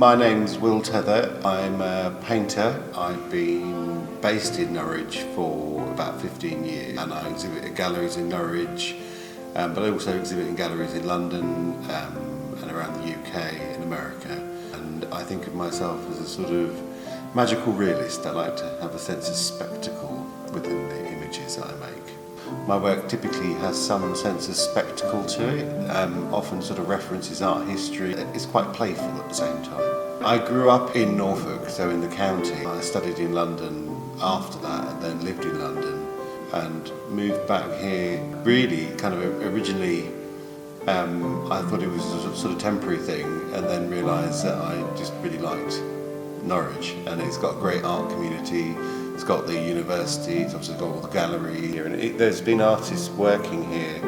My name's Will Tether. I'm a painter. I've been based in Norwich for about 15 years and I exhibit at galleries in Norwich, but I also exhibit in galleries in London and around the UK and America. And I think of myself as a sort of magical realist. I like to have a sense of spectacle within the images that I make. My work typically has some sense of spectacle to it, often sort of references art history. It's quite playful at the same time. I grew up in Norfolk, so in the county. I studied in London after that and then lived in London and moved back here really kind of originally I thought it was a sort of temporary thing and then realised that I just really liked Norwich, and it's got a great art community. It's got the university, it's obviously got all the gallery here, and there's been artists working here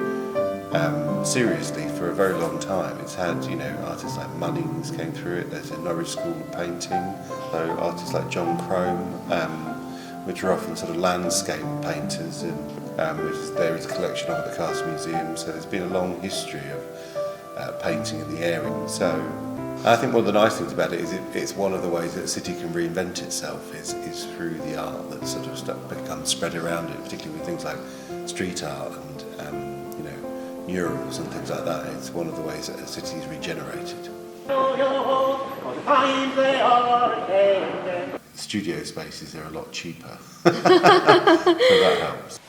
seriously for a very long time. It's had, artists like Munnings came through it. There's a Norwich School of Painting, so artists like John Crome, which are often sort of landscape painters, and there is a collection of at the Castle Museum. So there's been a long history of painting in the area. So I think one of the nice things about it is it's one of the ways that a city can reinvent itself is through the art that sort of becomes spread around it, particularly with things like street art and murals and things like that. It's one of the ways that a city is regenerated. Studio spaces are a lot cheaper, so that helps.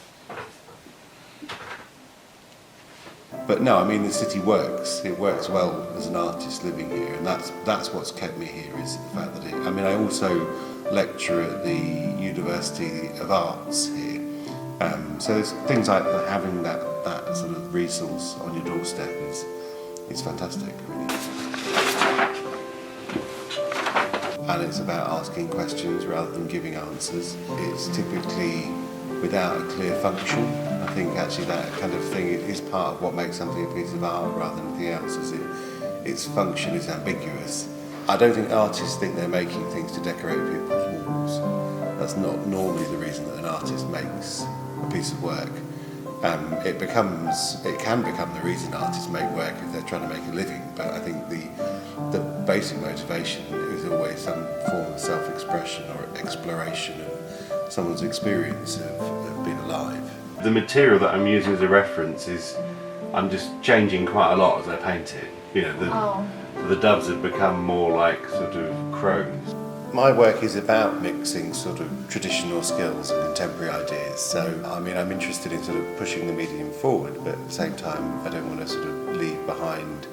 But no, I mean the city works. It works well as an artist living here, and that's what's kept me here is the fact that I also lecture at the University of Arts here. So there's things like having that sort of resource on your doorstep is fantastic, really. And it's about asking questions rather than giving answers. It's typically without a clear function. I think actually that kind of thing is part of what makes something a piece of art rather than anything else, is its function is ambiguous. I don't think artists think they're making things to decorate people's walls. That's not normally the reason that an artist makes a piece of work. It can become the reason artists make work if they're trying to make a living, but I think the basic motivation is always some form of self-expression or exploration of someone's experience of being alive. The material that I'm using as a reference I'm just changing quite a lot as I paint it. The doves have become more like sort of crows. My work is about mixing sort of traditional skills and contemporary ideas. So, I'm interested in sort of pushing the medium forward, but at the same time, I don't want to sort of leave behind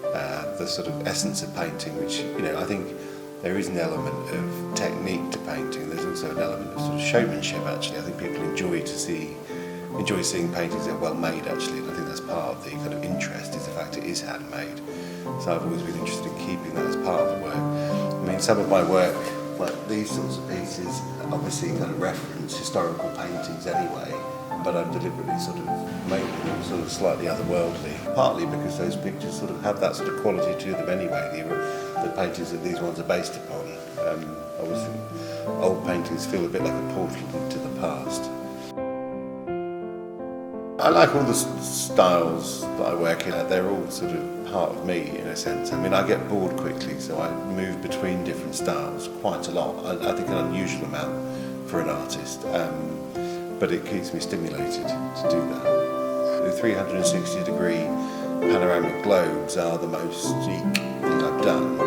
the sort of essence of painting, which, I think there is an element of technique to painting. There's also an element of sort of showmanship, actually. I think people enjoy seeing paintings that are well made, actually, and I think that's part of the kind of interest, is the fact it is handmade. So I've always been interested in keeping that as part of the work. Some of my work, like these sorts of pieces, obviously kind of reference historical paintings anyway, but I'm deliberately sort of making them sort of slightly otherworldly, partly because those pictures sort of have that sort of quality to them anyway, the paintings that these ones are based upon. Obviously, old paintings feel a bit like a portal into the past. I like all the styles that I work in. They're all sort of part of me in a sense. I get bored quickly, so I move between different styles quite a lot. I think an unusual amount for an artist, but it keeps me stimulated to do that. The 360-degree panoramic globes are the most unique thing I've done,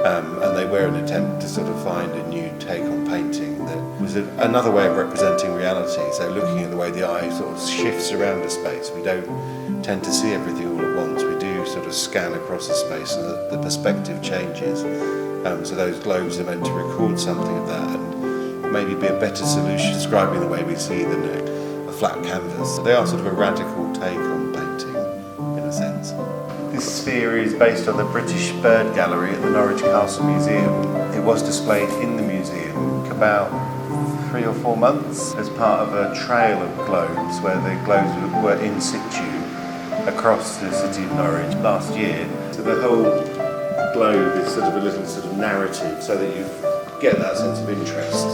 and they were an attempt to sort of find a new take on painting that was another way of representing reality. So looking at the way the eye sort of shifts around a space, we don't tend to see everything all at once. We do sort of scan across the space so that the perspective changes. So those globes are meant to record something of that and maybe be a better solution describing the way we see than a flat canvas. They are sort of a radical take on painting, in a sense. This sphere is based on the British Bird Gallery at the Norwich Castle Museum. It was displayed in the museum for about 3 or 4 months as part of a trail of globes where the globes were in situ across the city of Norwich last year. So the whole globe is sort of a little sort of narrative so that you get that sense of interest.